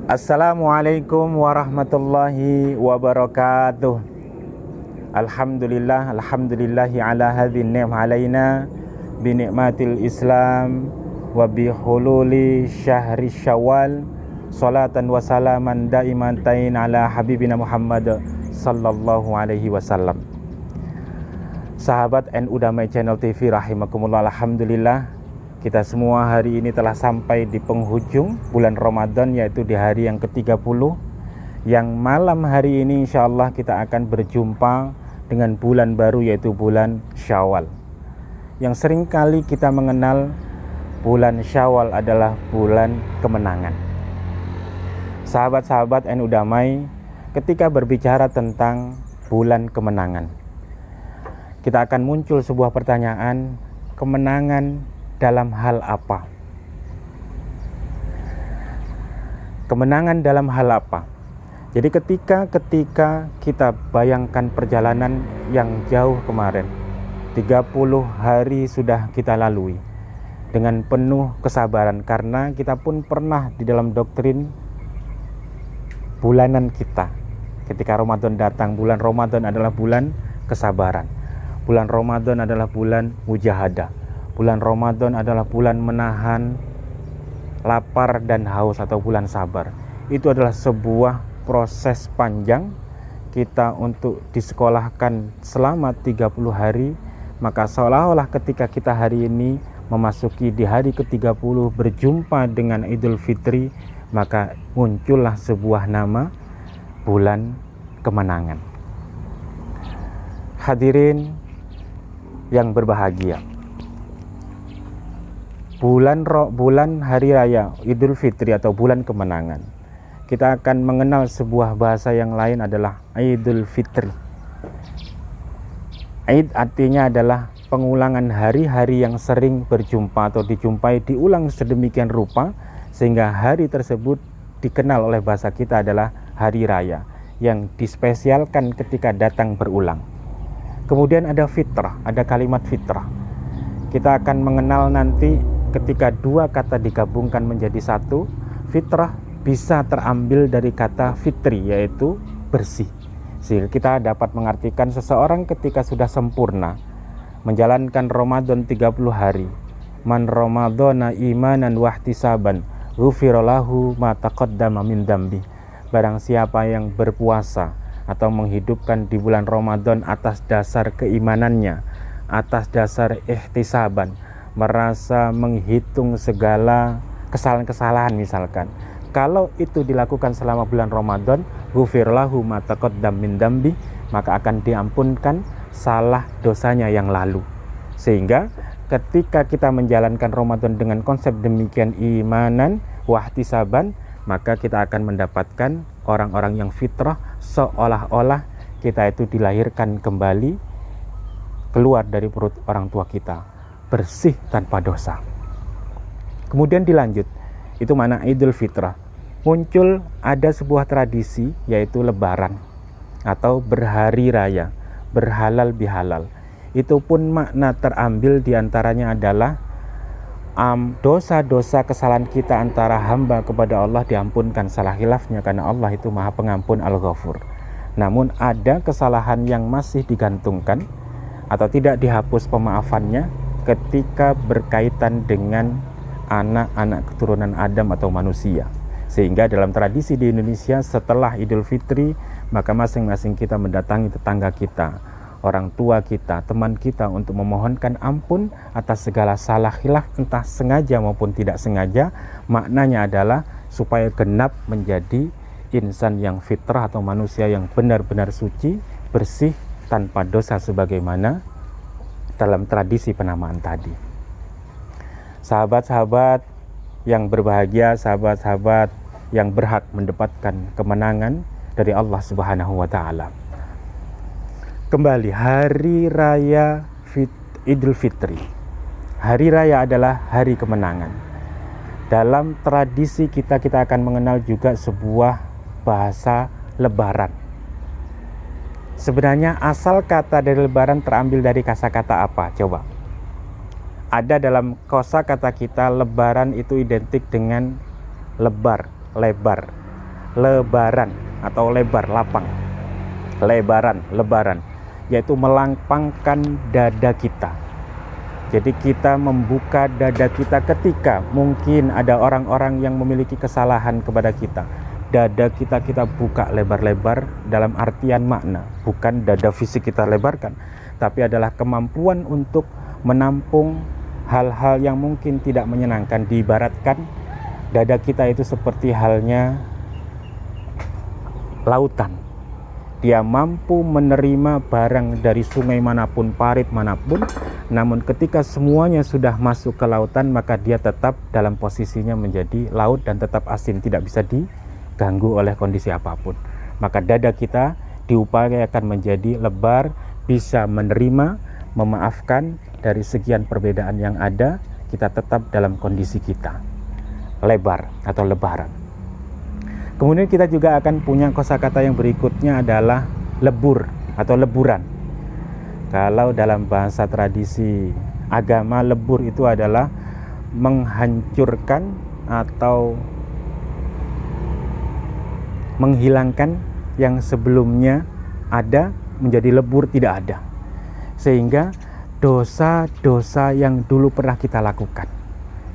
Assalamualaikum warahmatullahi wabarakatuh. Alhamdulillahi ala hadhin ni'am alaina bi ni'matil Islam wa bi hululi syahri Syawal. Salatan wa salaman daimantain ala habibina Muhammad sallallahu alaihi wasallam. Sahabat NU Damai Channel TV rahimakumullah, alhamdulillah kita semua hari ini telah sampai di penghujung bulan Ramadan, yaitu di hari yang ke-30, yang malam hari ini insya Allah kita akan berjumpa dengan bulan baru, yaitu bulan Syawal. Yang seringkali kita mengenal bulan Syawal adalah bulan kemenangan. Sahabat-sahabat NU Damai, ketika berbicara tentang bulan kemenangan, kita akan muncul sebuah pertanyaan, kemenangan dalam hal apa? Kemenangan dalam hal apa? Jadi ketika kita bayangkan perjalanan yang jauh kemarin, 30 hari sudah kita lalui dengan penuh kesabaran, karena kita pun pernah di dalam doktrin bulanan kita. Ketika Ramadan datang, bulan Ramadan adalah bulan kesabaran. Bulan Ramadan adalah bulan mujahadah. Bulan Ramadan adalah bulan menahan lapar dan haus atau bulan sabar. Itu adalah sebuah proses panjang kita untuk disekolahkan selama 30 hari. Maka seolah-olah ketika kita hari ini memasuki di hari ke-30 berjumpa dengan Idul Fitri, maka muncullah sebuah nama bulan kemenangan. Hadirin yang berbahagia, bulan hari raya Idul Fitri atau bulan kemenangan, kita akan mengenal sebuah bahasa yang lain adalah Idul Fitri. Id artinya adalah pengulangan hari-hari yang sering berjumpa atau dijumpai diulang sedemikian rupa sehingga hari tersebut dikenal oleh bahasa kita adalah hari raya yang dispesialkan ketika datang berulang. Kemudian ada fitrah, ada kalimat fitrah. Kita akan mengenal nanti ketika dua kata digabungkan menjadi satu, fitrah bisa terambil dari kata fitri, yaitu bersih. Sehingga kita dapat mengartikan seseorang ketika sudah sempurna menjalankan Ramadan 30 hari. Man ramadhana imanan wahtisaban ghufira lahu ma taqaddama min dambi. Barang siapa yang berpuasa atau menghidupkan di bulan Ramadan atas dasar keimanannya, atas dasar ihtisaban, merasa menghitung segala kesalahan-kesalahan misalkan, kalau itu dilakukan selama bulan Ramadan, ghufir lahu ma taqaddam min dambi, maka akan diampunkan salah dosanya yang lalu. Sehingga ketika kita menjalankan Ramadan dengan konsep demikian imanan wahtisaban, maka kita akan mendapatkan orang-orang yang fitrah, seolah-olah kita itu dilahirkan kembali keluar dari perut orang tua kita, bersih tanpa dosa. Kemudian dilanjut, itu mana Idul Fitrah. Muncul ada sebuah tradisi, yaitu lebaran atau berhari raya, berhalal bihalal. Itu pun makna terambil diantaranya adalah dosa-dosa kesalahan kita antara hamba kepada Allah diampunkan salah khilafnya, karena Allah itu maha pengampun al-ghafur. Namun ada kesalahan yang masih digantungkan atau tidak dihapus pemaafannya ketika berkaitan dengan anak-anak keturunan Adam atau manusia. Sehingga dalam tradisi di Indonesia, setelah Idul Fitri, maka masing-masing kita mendatangi tetangga kita, orang tua kita, teman kita untuk memohonkan ampun atas segala salah khilaf, entah sengaja maupun tidak sengaja. Maknanya adalah supaya genap menjadi insan yang fitrah atau manusia yang benar-benar suci, bersih, tanpa dosa sebagaimana dalam tradisi penamaan tadi. Sahabat-sahabat yang berbahagia, sahabat-sahabat yang berhak mendapatkan kemenangan dari Allah Subhanahu wa taala. Kembali hari raya Idul Fitri. Hari raya adalah hari kemenangan. Dalam tradisi kita akan mengenal juga sebuah bahasa lebaran. Sebenarnya asal kata dari lebaran terambil dari kosakata apa? Coba. Ada dalam kosakata kita, lebaran itu identik dengan lebar, lebar. lebaran atau lebar, lapang, lebaran, yaitu melapangkan dada kita. Jadi kita membuka dada kita ketika mungkin ada orang-orang yang memiliki kesalahan kepada kita. Dada kita buka lebar-lebar dalam artian makna, bukan dada fisik kita lebarkan, tapi adalah kemampuan untuk menampung hal-hal yang mungkin tidak menyenangkan. Diibaratkan dada kita itu seperti halnya lautan. Dia mampu menerima barang dari sungai manapun, parit manapun, namun ketika semuanya sudah masuk ke lautan, maka dia tetap dalam posisinya menjadi laut dan tetap asin, tidak bisa diganggu oleh kondisi apapun. Maka dada kita diupayakan menjadi lebar, bisa menerima, memaafkan dari sekian perbedaan yang ada, kita tetap dalam kondisi kita lebar atau lebaran. Kemudian kita juga akan punya kosakata yang berikutnya adalah lebur atau leburan. Kalau dalam bahasa tradisi agama, lebur itu adalah menghancurkan atau menghilangkan yang sebelumnya ada menjadi lebur, tidak ada. Sehingga dosa-dosa yang dulu pernah kita lakukan,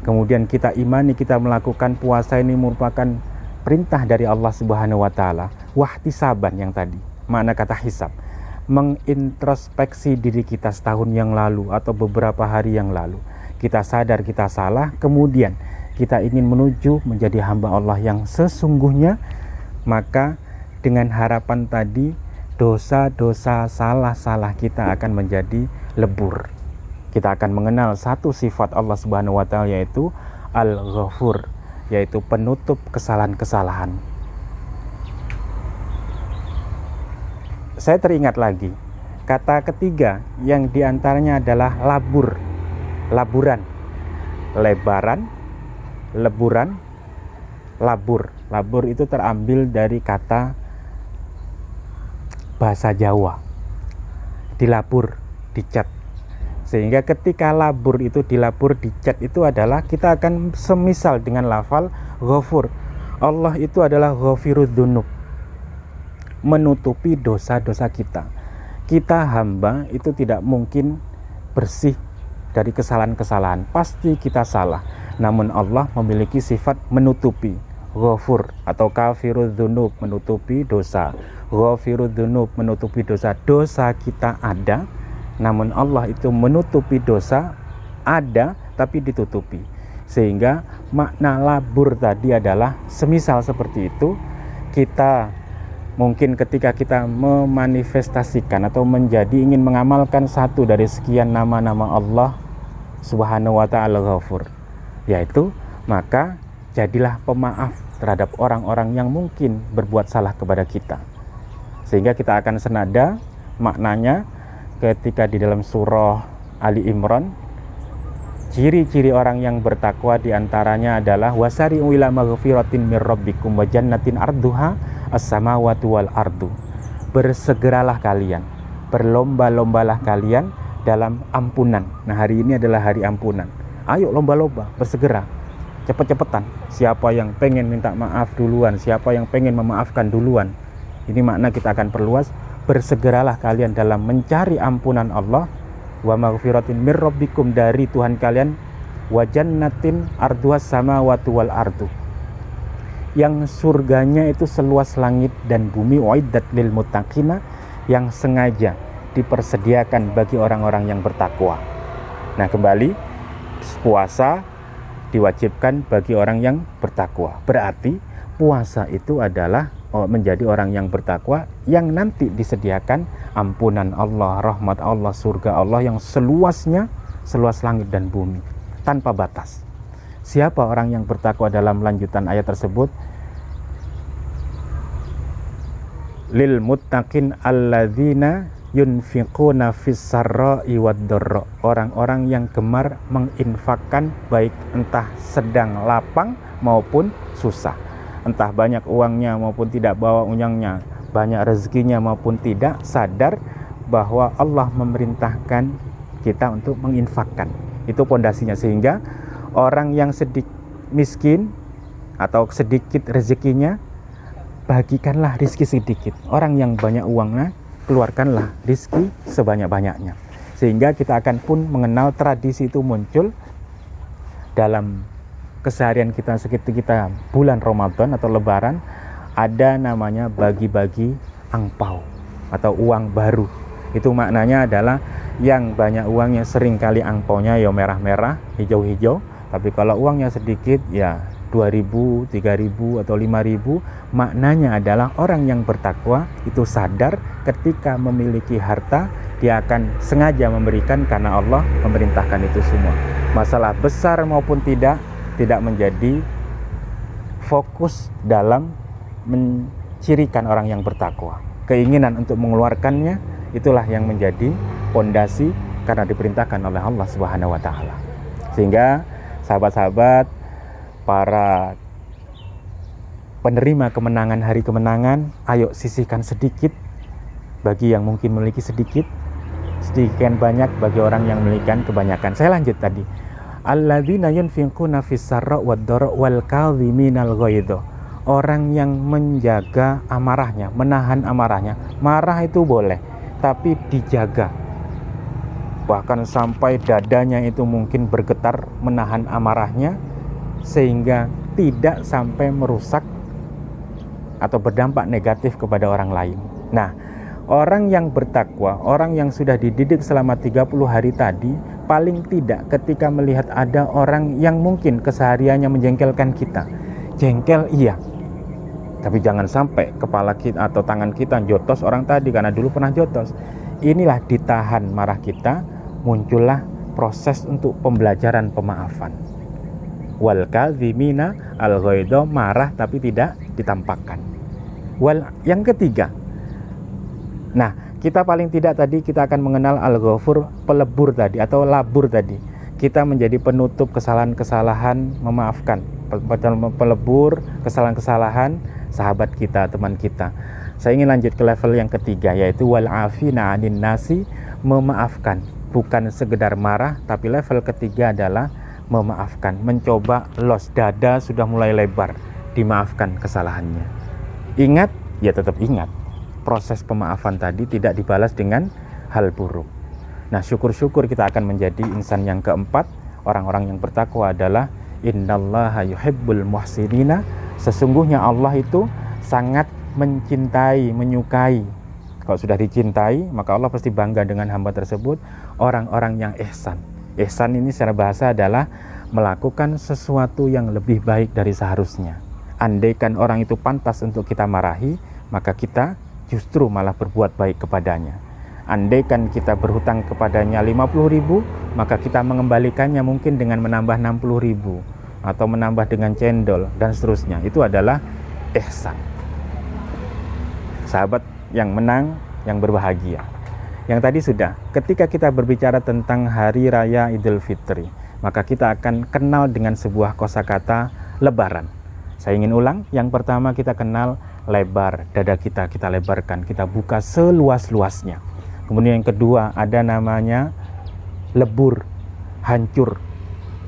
kemudian kita imani, kita melakukan puasa ini merupakan perintah dari Allah Subhanahu wa taala. Wahtisaban yang tadi, makna kata hisab, mengintrospeksi diri kita setahun yang lalu atau beberapa hari yang lalu. Kita sadar kita salah, kemudian kita ingin menuju menjadi hamba Allah yang sesungguhnya, maka dengan harapan tadi dosa-dosa salah-salah kita akan menjadi lebur. Kita akan mengenal satu sifat Allah Subhanahu wa taala, yaitu Al-Ghafur, yaitu penutup kesalahan-kesalahan. Saya teringat lagi kata ketiga yang diantaranya adalah labur, laburan, lebaran, leburan, labur. Labur itu terambil dari kata bahasa Jawa, dilabur, dicat. Sehingga ketika labur itu dilabur, dicat itu adalah kita akan semisal dengan lafal ghafur. Allah itu adalah ghafirudz dzunub, menutupi dosa-dosa kita. Kita hamba itu tidak mungkin bersih dari kesalahan-kesalahan, pasti kita salah. Namun Allah memiliki sifat menutupi, ghafur atau kafirudz dzunub, menutupi dosa. Ghafirudz dzunub, menutupi dosa. Dosa kita ada, namun Allah itu menutupi dosa, ada tapi ditutupi. Sehingga makna labur tadi adalah semisal seperti itu. Kita mungkin ketika kita memanifestasikan atau menjadi ingin mengamalkan satu dari sekian nama-nama Allah Subhanahu wa ta'ala Ghafur, yaitu maka jadilah pemaaf terhadap orang-orang yang mungkin berbuat salah kepada kita. Sehingga kita akan senada maknanya ketika di dalam surah Ali Imran, ciri-ciri orang yang bertakwa diantaranya adalah wasari'u ila maghfiratin mir rabbikum wa jannatin arduha as-samawati wal ardu. Bersegeralah kalian, berlomba-lombalah kalian dalam ampunan. Nah, hari ini adalah hari ampunan. Ayo lomba-lomba, bersegera, cepet-cepetan. Siapa yang pengen minta maaf duluan, siapa yang pengen memaafkan duluan. Ini makna kita akan perluas. Bersegeralah kalian dalam mencari ampunan Allah, wa maghfiratin mir rabbikum, dari Tuhan kalian, wa jannatin arduhas samawati wal ardu, yang surganya itu seluas langit dan bumi, uiddat lil muttaqina, yang sengaja dipersediakan bagi orang-orang yang bertakwa. Nah, kembali, puasa diwajibkan bagi orang yang bertakwa. Berarti puasa itu adalah menjadi orang yang bertakwa, yang nanti disediakan ampunan Allah, rahmat Allah, surga Allah yang seluasnya, seluas langit dan bumi, tanpa batas. Siapa orang yang bertakwa dalam lanjutan ayat tersebut? Lil muttaqin alladzina yunfiquna fis sarra'i wad dharra, orang-orang yang gemar menginfakkan, baik entah sedang lapang maupun susah, entah banyak uangnya maupun tidak bawa uangnya, banyak rezekinya maupun tidak, sadar bahwa Allah memerintahkan kita untuk menginfakkan. Itu pondasinya. Sehingga orang yang sedikit miskin atau sedikit rezekinya, bagikanlah rizki sedikit. Orang yang banyak uangnya, keluarkanlah rizki sebanyak-banyaknya. Sehingga kita akan pun mengenal tradisi itu muncul dalam keseharian kita sekitar bulan Ramadan atau Lebaran. Ada namanya bagi-bagi angpau atau uang baru. Itu maknanya adalah yang banyak uangnya seringkali angpaunya ya merah-merah, hijau-hijau. Tapi kalau uangnya sedikit ya 2.000, 3.000 atau 5.000, maknanya adalah orang yang bertakwa itu sadar ketika memiliki harta dia akan sengaja memberikan karena Allah memerintahkan itu semua. Masalah besar maupun tidak menjadi fokus dalam mencirikan orang yang bertakwa. Keinginan untuk mengeluarkannya itulah yang menjadi pondasi karena diperintahkan oleh Allah Subhanahu wa taala. Sehingga sahabat-sahabat, para penerima kemenangan hari kemenangan, ayo sisihkan sedikit bagi yang mungkin memiliki sedikit, sedikit banyak bagi orang yang memiliki kebanyakan. Saya lanjut tadi. Alladzina yunfiquna fis-sarra wad-dharra wal kadhiminal ghaidha. Orang yang menjaga amarahnya, menahan amarahnya. Marah itu boleh, tapi dijaga. Bahkan sampai dadanya itu mungkin bergetar menahan amarahnya sehingga tidak sampai merusak atau berdampak negatif kepada orang lain. Nah, orang yang bertakwa, orang yang sudah dididik selama 30 hari tadi, paling tidak ketika melihat ada orang yang mungkin kesehariannya menjengkelkan kita. Jengkel iya, tapi jangan sampai kepala kita atau tangan kita jotos orang tadi karena dulu pernah jotos. Inilah ditahan marah kita, muncullah proses untuk pembelajaran pemaafan. Wal kadhimina al ghaidha, marah tapi tidak ditampakkan. Yang ketiga. Nah, kita paling tidak tadi kita akan mengenal al-ghafur, pelebur tadi atau labur tadi. Kita menjadi penutup kesalahan-kesalahan, memaafkan. Pelebur kesalahan-kesalahan sahabat kita, teman kita. Saya ingin lanjut ke level yang ketiga, yaitu wal afina 'anin nasi, memaafkan. Bukan sekedar marah, tapi level ketiga adalah memaafkan, mencoba los dada sudah mulai lebar, dimaafkan kesalahannya. Ingat, ya tetap ingat, proses pemaafan tadi tidak dibalas dengan hal buruk. Nah, syukur-syukur kita akan menjadi insan yang keempat. Orang-orang yang bertakwa adalah innallaha yuhibbul muhsinina, sesungguhnya Allah itu sangat mencintai, menyukai. Kalau sudah dicintai, maka Allah pasti bangga dengan hamba tersebut, orang-orang yang ihsan. Ihsan ini secara bahasa adalah melakukan sesuatu yang lebih baik dari seharusnya. Andaikan orang itu pantas untuk kita marahi, maka kita justru malah berbuat baik kepadanya. Andaikan kita berhutang kepadanya 50.000, maka kita mengembalikannya mungkin dengan menambah 60.000 atau menambah dengan cendol dan seterusnya. Itu adalah ihsan. Sahabat yang menang, yang berbahagia. Yang tadi sudah, ketika kita berbicara tentang Hari Raya Idul Fitri, maka kita akan kenal dengan sebuah kosakata lebaran. Saya ingin ulang, yang pertama kita kenal lebar, dada kita lebarkan, kita buka seluas-luasnya. Kemudian yang kedua ada namanya lebur, hancur,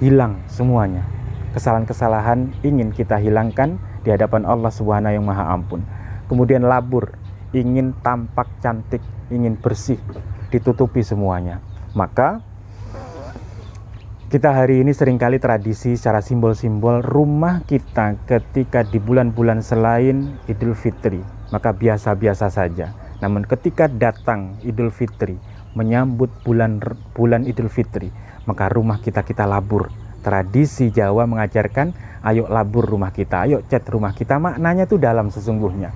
hilang semuanya. Kesalahan-kesalahan ingin kita hilangkan di hadapan Allah Subhanahu yang Maha Ampun. Kemudian labur, ingin tampak cantik, ingin bersih, ditutupi semuanya. Maka kita hari ini seringkali tradisi secara simbol-simbol rumah kita ketika di bulan-bulan selain Idul Fitri, maka biasa-biasa saja. Namun ketika datang Idul Fitri, menyambut bulan Idul Fitri, maka rumah kita labur. Tradisi Jawa mengajarkan, ayo labur rumah kita, ayo cat rumah kita. Maknanya itu dalam sesungguhnya.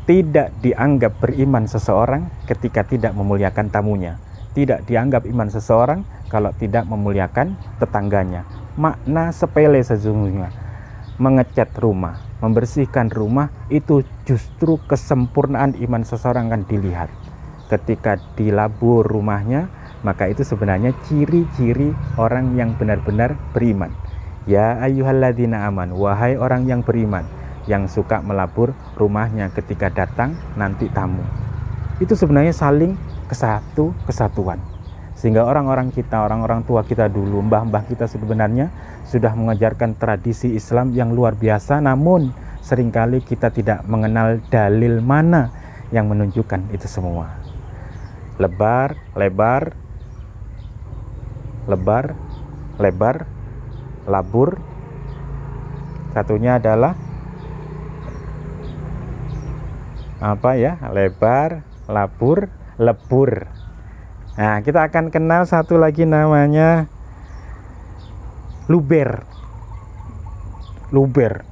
Tidak dianggap beriman seseorang ketika tidak memuliakan tamunya. Tidak dianggap iman seseorang kalau tidak memuliakan tetangganya. Makna sepele sesungguhnya. Mengecat rumah, membersihkan rumah, itu justru kesempurnaan iman seseorang akan dilihat. Ketika dilabur rumahnya, maka itu sebenarnya ciri-ciri orang yang benar-benar beriman. Ya ayyuhalladzina amanu, wahai orang yang beriman, yang suka melabur rumahnya ketika datang nanti tamu. Itu sebenarnya saling kesatuan. Sehingga orang-orang kita, orang-orang tua kita dulu, mbah-mbah kita sebenarnya sudah mengajarkan tradisi Islam yang luar biasa, namun seringkali kita tidak mengenal dalil mana yang menunjukkan itu semua. Lebar, lebar, lebar, lebar, labur. Satunya adalah apa ya? Lebar, labur, lebur. Nah, kita akan kenal satu lagi namanya luber. Luber.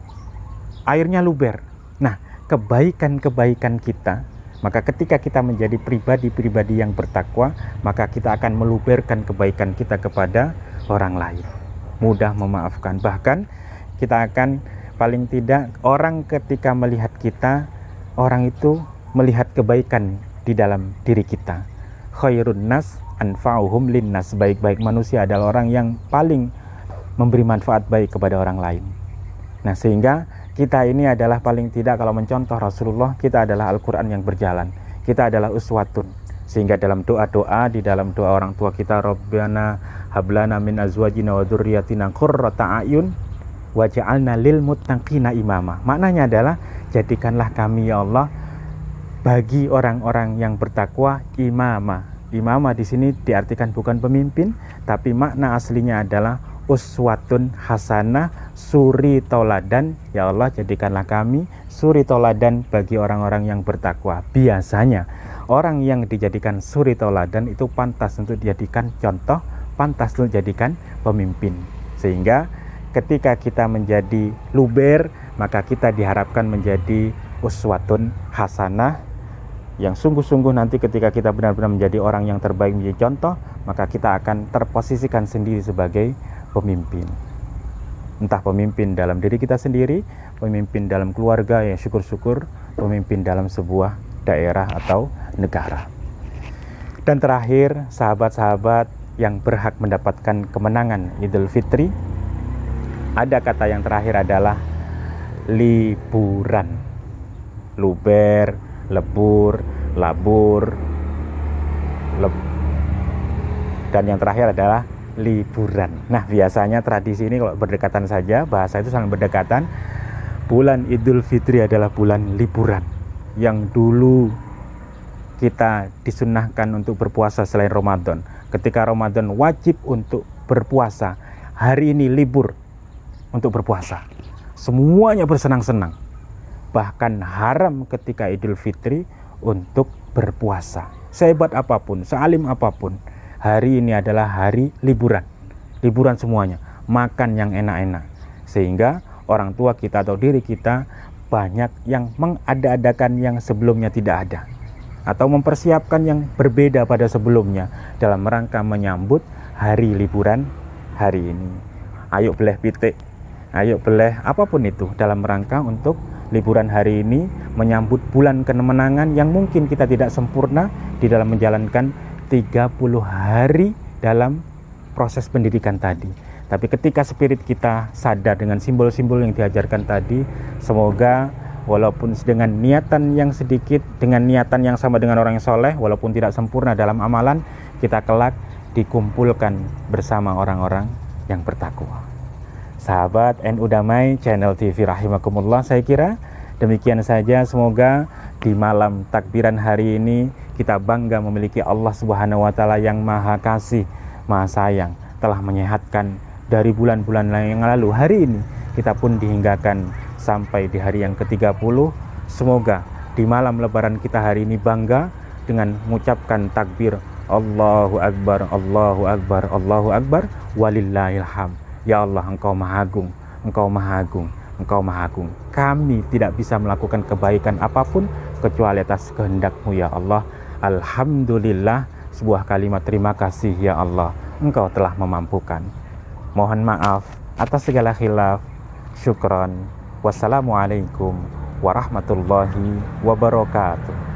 Airnya luber. Nah, kebaikan-kebaikan kita, maka ketika kita menjadi pribadi-pribadi yang bertakwa, maka kita akan meluberkan kebaikan kita kepada orang lain. Mudah memaafkan. Bahkan kita akan paling tidak orang ketika melihat kita, orang itu melihat kebaikan di dalam diri kita. Khairun nas anfa'uhum linnas. Baik-baik manusia adalah orang yang paling memberi manfaat baik kepada orang lain. Nah, sehingga kita ini adalah paling tidak kalau mencontoh Rasulullah, kita adalah Al-Quran yang berjalan. Kita adalah uswatun. Sehingga dalam doa-doa, di dalam doa orang tua kita, Rabbana hablana min azwajina wa dzurriyyatina qurrata a'yun waj'alna lil muttaqina imama. Maknanya adalah jadikanlah kami ya Allah bagi orang-orang yang bertakwa imama. Imama di sini diartikan bukan pemimpin, tapi makna aslinya adalah uswatun hasanah, suri toladan. Ya Allah, jadikanlah kami suri toladan bagi orang-orang yang bertakwa. Biasanya orang yang dijadikan suri toladan itu pantas untuk dijadikan contoh, pantas untuk dijadikan pemimpin. Sehingga ketika kita menjadi luber, maka kita diharapkan menjadi uswatun hasanah, yang sungguh-sungguh nanti ketika kita benar-benar menjadi orang yang terbaik, menjadi contoh, maka kita akan terposisikan sendiri sebagai pemimpin. Entah pemimpin dalam diri kita sendiri, pemimpin dalam keluarga, ya syukur-syukur pemimpin dalam sebuah daerah atau negara. Dan terakhir, sahabat-sahabat yang berhak mendapatkan kemenangan Idul Fitri, ada kata yang terakhir adalah liburan. Luber, lebur, labur, dan yang terakhir adalah liburan. Nah, biasanya tradisi ini kalau berdekatan saja, bahasa itu sangat berdekatan. Bulan Idul Fitri adalah bulan liburan, yang dulu kita disunnahkan untuk berpuasa selain Ramadan. Ketika Ramadan wajib untuk berpuasa, hari ini libur untuk berpuasa. Semuanya bersenang-senang. Bahkan haram ketika Idul Fitri untuk berpuasa. Sehebat apapun, sealim apapun, hari ini adalah hari liburan. Liburan semuanya, makan yang enak-enak. Sehingga orang tua kita atau diri kita banyak yang mengada-adakan yang sebelumnya tidak ada, atau mempersiapkan yang berbeda pada sebelumnya dalam rangka menyambut hari liburan hari ini. Ayo beleh pitik, ayo beleh apapun itu dalam rangka untuk liburan hari ini, menyambut bulan kemenangan yang mungkin kita tidak sempurna di dalam menjalankan 30 hari dalam proses pendidikan tadi. Tapi ketika spirit kita sadar dengan simbol-simbol yang diajarkan tadi, semoga walaupun dengan niatan yang sedikit, dengan niatan yang sama dengan orang yang soleh, walaupun tidak sempurna dalam amalan, kita kelak dikumpulkan bersama orang-orang yang bertakwa. Sahabat NU Damai Channel TV rahimakumullah, saya kira demikian saja. Semoga di malam takbiran hari ini kita bangga memiliki Allah Subhanahu wa taala yang Maha Kasih, Maha Sayang, telah menyehatkan dari bulan-bulan yang lalu. Hari ini kita pun dihinggakan sampai di hari yang ke-30. Semoga di malam lebaran kita hari ini bangga dengan mengucapkan takbir Allahu Akbar, Allahu Akbar, Allahu Akbar, walillahil hamd. Ya Allah, Engkau Maha Agung, Engkau Maha Agung, Engkau Maha Agung. Kami tidak bisa melakukan kebaikan apapun kecuali atas kehendak-Mu ya Allah. Alhamdulillah, sebuah kalimat terima kasih ya Allah, Engkau telah memampukan. Mohon maaf atas segala khilaf. Syukran. Wassalamualaikum warahmatullahi wabarakatuh.